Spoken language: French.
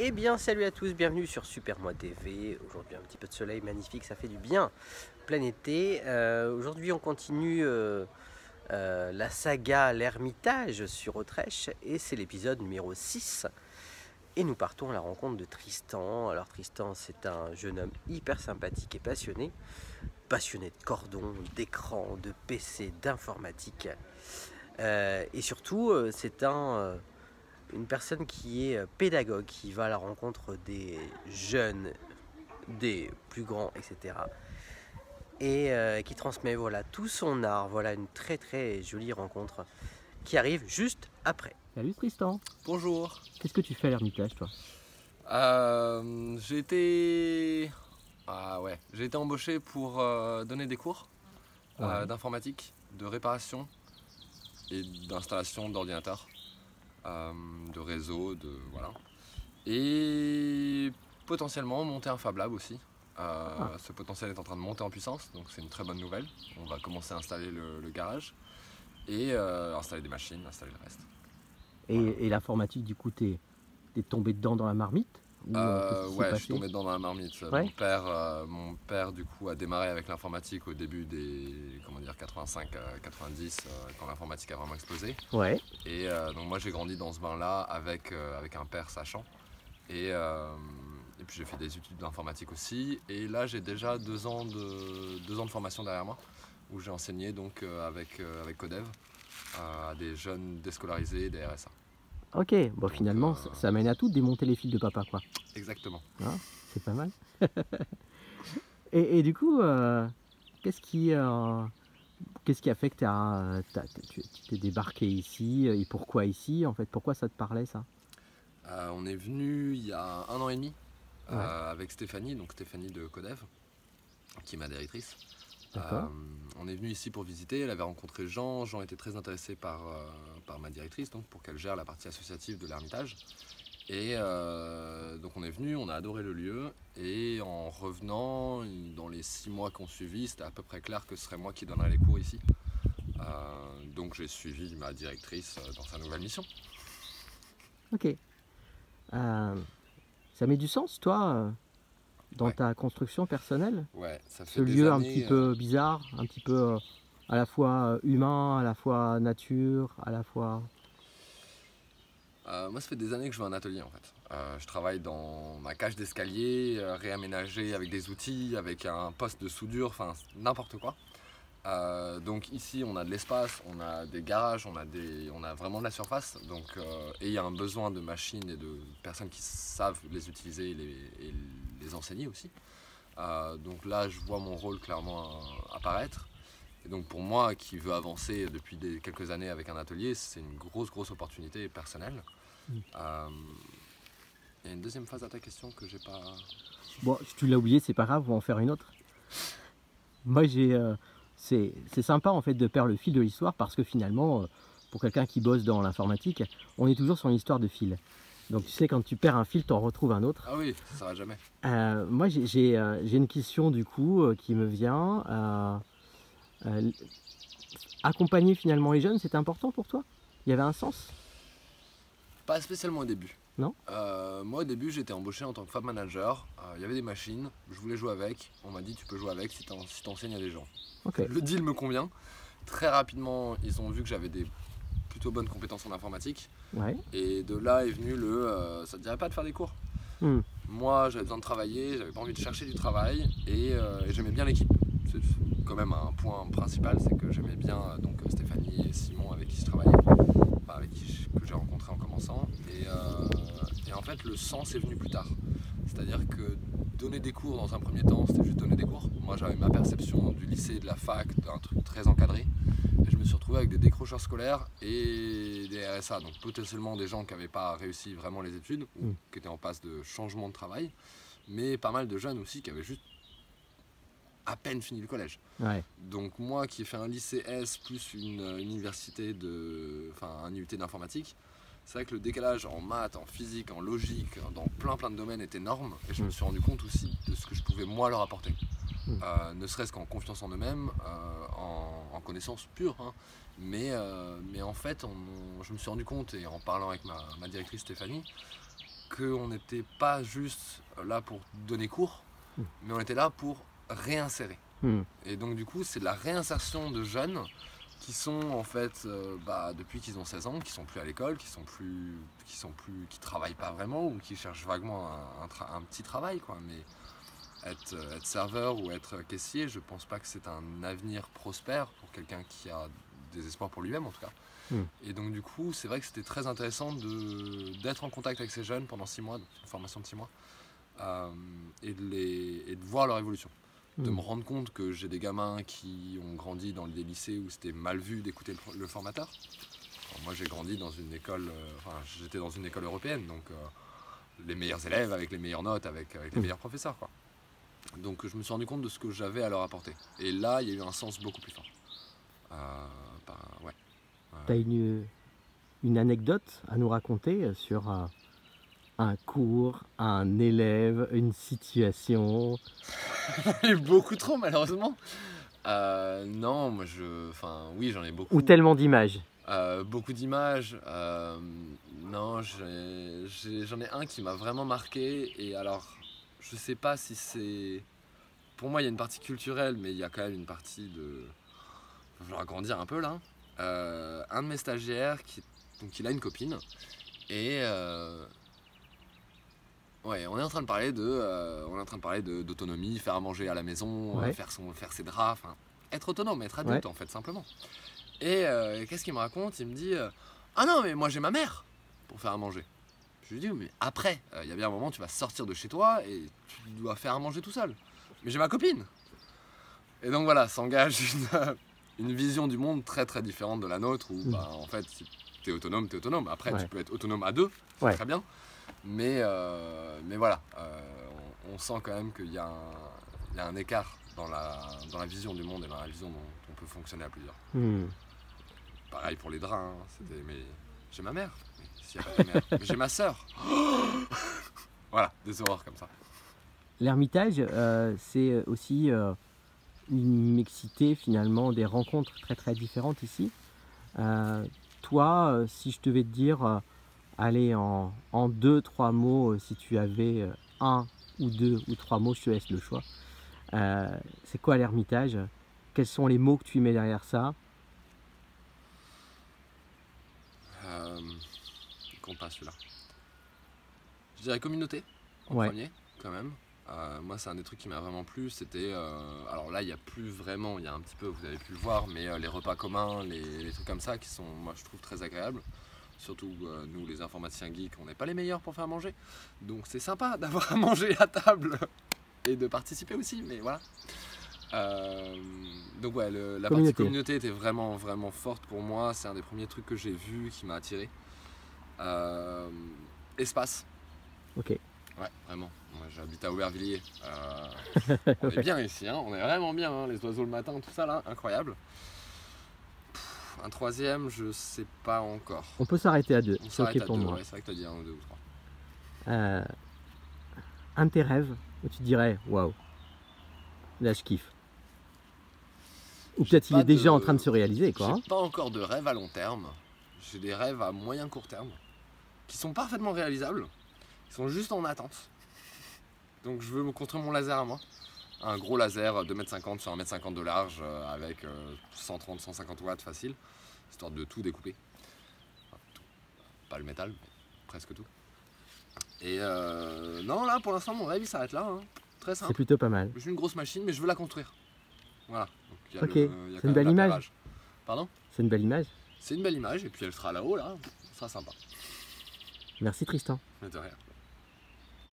Eh bien salut à tous, bienvenue sur Super Moi TV. Aujourd'hui un petit peu de soleil magnifique, ça fait du bien. Plein été. Aujourd'hui on continue la saga L'Ermitage sur Autrèche et c'est l'épisode numéro 6. Et nous partons à la rencontre de Tristan. Alors Tristan c'est un jeune homme hyper sympathique et passionné. Passionné de cordons, d'écran, de PC, d'informatique. Et surtout c'est une personne qui est pédagogue, qui va à la rencontre des jeunes, des plus grands, etc. Et qui transmet voilà, tout son art. Voilà une très très jolie rencontre qui arrive juste après. Salut Tristan, Bonjour. qu'est-ce que tu fais à l'Ermitage toi? J'ai été... j'ai été embauché pour donner des cours Ouais. d'informatique, de réparation et d'installation d'ordinateurs, de réseau, voilà. Et potentiellement monter un Fab Lab aussi. Ce potentiel est en train de monter en puissance, donc c'est une très bonne nouvelle. On va commencer à installer le garage et installer des machines, installer le reste. Et l'informatique, du coup, t'es tombé dedans dans la marmite? Ou qu'est-ce qui s'est Ouais, je passé? suis tombé dedans dans la marmite. Ouais. Mon père du coup a démarré avec l'informatique au début des 85, 90, quand l'informatique a vraiment explosé. Ouais. Et donc moi j'ai grandi dans ce bain-là avec un père sachant. Et puis j'ai fait des études d'informatique aussi. Et là j'ai déjà 2 ans de formation derrière moi où j'ai enseigné donc avec Codev à des jeunes déscolarisés, des RSA. Ok, bon finalement, ça mène à tout de démonter les fils de papa, quoi. Exactement. Hein, c'est pas mal. Et du coup, qu'est-ce qui a fait que tu t'es débarqué ici? Et pourquoi ici, en fait? Pourquoi ça te parlait, ça? On est venu il y a 1 an et demi Ouais. avec Stéphanie, donc Stéphanie de Codev, qui est ma directrice. D'accord. On est venu ici pour visiter, elle avait rencontré Jean, Jean était très intéressé par ma directrice, donc pour qu'elle gère la partie associative de l'Ermitage. Et donc on est venu, on a adoré le lieu, et en revenant, dans les 6 mois qu'on suivi, c'était à peu près clair que ce serait moi qui donnerais les cours ici. Donc j'ai suivi ma directrice dans sa nouvelle mission. Ok. Ça met du sens, toi, dans Ouais. ta construction personnelle? Ouais, ça fait Ce des lieu un années, petit peu bizarre, un petit peu à la fois humain, à la fois nature, à la fois... moi, ça fait des années que je veux un atelier en fait. Je travaille dans ma cage d'escalier, réaménagée avec des outils, avec un poste de soudure, enfin n'importe quoi. Donc ici, on a de l'espace, on a des garages, on a vraiment de la surface. Donc, et il y a un besoin de machines et de personnes qui savent les utiliser et les enseigner aussi. Donc là, je vois mon rôle clairement apparaître. Et donc pour moi, qui veux avancer depuis quelques années avec un atelier, c'est une grosse opportunité personnelle. Il y a une deuxième phase à ta question que j'ai pas... Bon, si tu l'as oublié, c'est pas grave, on va en faire une autre. Moi, c'est sympa en fait de perdre le fil de l'histoire parce que finalement, pour quelqu'un qui bosse dans l'informatique, on est toujours sur une histoire de fil. Donc tu sais, quand tu perds un fil, tu en retrouves un autre. Ah oui, ça va jamais. Moi, j'ai une question du coup qui me vient. Accompagner finalement les jeunes, c'était important pour toi? Il y avait un sens? Pas spécialement au début. Non? Moi au début j'étais embauché en tant que Fab Manager, il y avait des machines, je voulais jouer avec, on m'a dit tu peux jouer avec si t'enseignes à des gens. Ok. Le deal me convient, très rapidement ils ont vu que j'avais des plutôt bonnes compétences en informatique, Ouais. et de là est venu ça te dirait pas de faire des cours? Hmm. Moi j'avais besoin de travailler, j'avais pas envie de chercher du travail, et j'aimais bien l'équipe. C'est quand même un point principal, c'est que j'aimais bien donc Stéphanie et Simon avec qui je travaillais, enfin, que j'ai rencontré en commençant, et en fait le sens est venu plus tard. C'est-à-dire que donner des cours dans un premier temps, c'était juste donner des cours. Moi j'avais ma perception du lycée, de la fac, d'un truc très encadré, et je me suis retrouvé avec des décrocheurs scolaires et des RSA, donc potentiellement des gens qui n'avaient pas réussi vraiment les études, ou qui étaient en passe de changement de travail, mais pas mal de jeunes aussi qui avaient juste à peine fini le collège. Ouais. Donc moi qui ai fait un lycée S plus une université un IUT d'informatique, c'est vrai que le décalage en maths, en physique, en logique, dans plein de domaines est énorme, et je me suis rendu compte aussi de ce que je pouvais moi leur apporter. Ne serait-ce qu'en confiance en eux-mêmes, en connaissance pure, hein. Mais en fait, je me suis rendu compte, et en parlant avec ma directrice Stéphanie, qu'on n'était pas juste là pour donner cours, mais on était là pour réinsérer. Et donc du coup, c'est de la réinsertion de jeunes qui sont en fait, depuis qu'ils ont 16 ans, qui sont plus à l'école, qui travaillent pas vraiment ou qui cherchent vaguement un petit travail, quoi. Mais être serveur ou être caissier, je pense pas que c'est un avenir prospère pour quelqu'un qui a des espoirs pour lui-même en tout cas. Et donc du coup, c'est vrai que c'était très intéressant d'être en contact avec ces jeunes pendant 6 mois, une formation de 6 mois, et de voir leur évolution. De me rendre compte que j'ai des gamins qui ont grandi dans des lycées où c'était mal vu d'écouter le formateur. Alors moi j'ai grandi dans une école, j'étais dans une école européenne, donc les meilleurs élèves avec les meilleures notes, avec les meilleurs professeurs, quoi. Donc je me suis rendu compte de ce que j'avais à leur apporter. Et là il y a eu un sens beaucoup plus fort. Tu as une anecdote à nous raconter sur un cours, un élève, une situation? Beaucoup trop malheureusement. Non, moi oui j'en ai beaucoup. Ou tellement d'images? Beaucoup d'images. Non, j'en ai un qui m'a vraiment marqué. Et alors, je sais pas si c'est... Pour moi, il y a une partie culturelle, mais il y a quand même une partie de... Je vais agrandir un peu là. Un de mes stagiaires, donc il a une copine. Et... Ouais, on est en train de parler d'autonomie, faire à manger à la maison, faire ses draps, être autonome, être adulte en fait, simplement. Et qu'est-ce qu'il me raconte? Il me dit ah non, mais moi j'ai ma mère pour faire à manger. Je lui dis mais après, il y a bien un moment tu vas sortir de chez toi et tu dois faire à manger tout seul. Mais j'ai ma copine. Et donc voilà, s'engage une vision du monde très très différente de la nôtre où en fait si t'es autonome, t'es autonome. Après tu peux être autonome à deux, c'est très bien. Mais voilà, on sent quand même qu'il y a un écart dans la vision du monde et dans la vision dont on peut fonctionner à plusieurs. Pareil pour les draps, mais j'ai ma mère, mais s'il n'y a pas de mère, mais j'ai ma sœur. Voilà, des horreurs comme ça. L'Ermitage, c'est aussi une mixité finalement, des rencontres très très différentes ici. Toi, si je devais te dire... Allez, en 2-3 mots, si tu avais 1 ou 2 ou 3 mots, je te laisse le choix. C'est quoi l'Ermitage? Quels sont les mots que tu mets derrière ça? Il compte pas celui-là. Je dirais communauté, en premier, quand même. Moi, c'est un des trucs qui m'a vraiment plu. C'était. Alors là, il n'y a plus vraiment, il y a un petit peu, vous avez pu le voir, mais les repas communs, les trucs comme ça qui sont, moi, je trouve très agréables. Surtout nous les informaticiens geeks, on n'est pas les meilleurs pour faire manger. Donc c'est sympa d'avoir à manger à table et de participer aussi, mais voilà. Donc ouais, la partie communauté était vraiment vraiment forte pour moi. C'est un des premiers trucs que j'ai vu qui m'a attiré. Espace. Ok. Ouais, vraiment. Moi j'habite à Aubervilliers. On est bien ici, hein. On est vraiment bien, hein. Les oiseaux le matin, tout ça là, incroyable. Un troisième, je sais pas encore. On peut s'arrêter à 2, c'est ok pour moi. Ouais, c'est vrai que tu as dit 1 ou 2 ou 3. Un de tes rêves où tu dirais waouh, là je kiffe. Ou peut-être il est déjà en train de se réaliser, quoi. J'ai pas encore de rêve à long terme. J'ai des rêves à moyen court terme qui sont parfaitement réalisables. Ils sont juste en attente. Donc je veux me construire mon laser à moi. Un gros laser 2,50 m sur 1,50 m de large avec 130-150 watts facile, histoire de tout découper. Enfin, tout. Pas le métal, mais presque tout. Et non, là pour l'instant mon rêve il s'arrête là, hein. Très simple. C'est plutôt pas mal. J'ai une grosse machine mais je veux la construire. Voilà. Donc, ok, c'est une belle image. Pardon? C'est une belle image. C'est une belle image et puis elle sera là-haut là, ça sera sympa. Merci Tristan. De rien.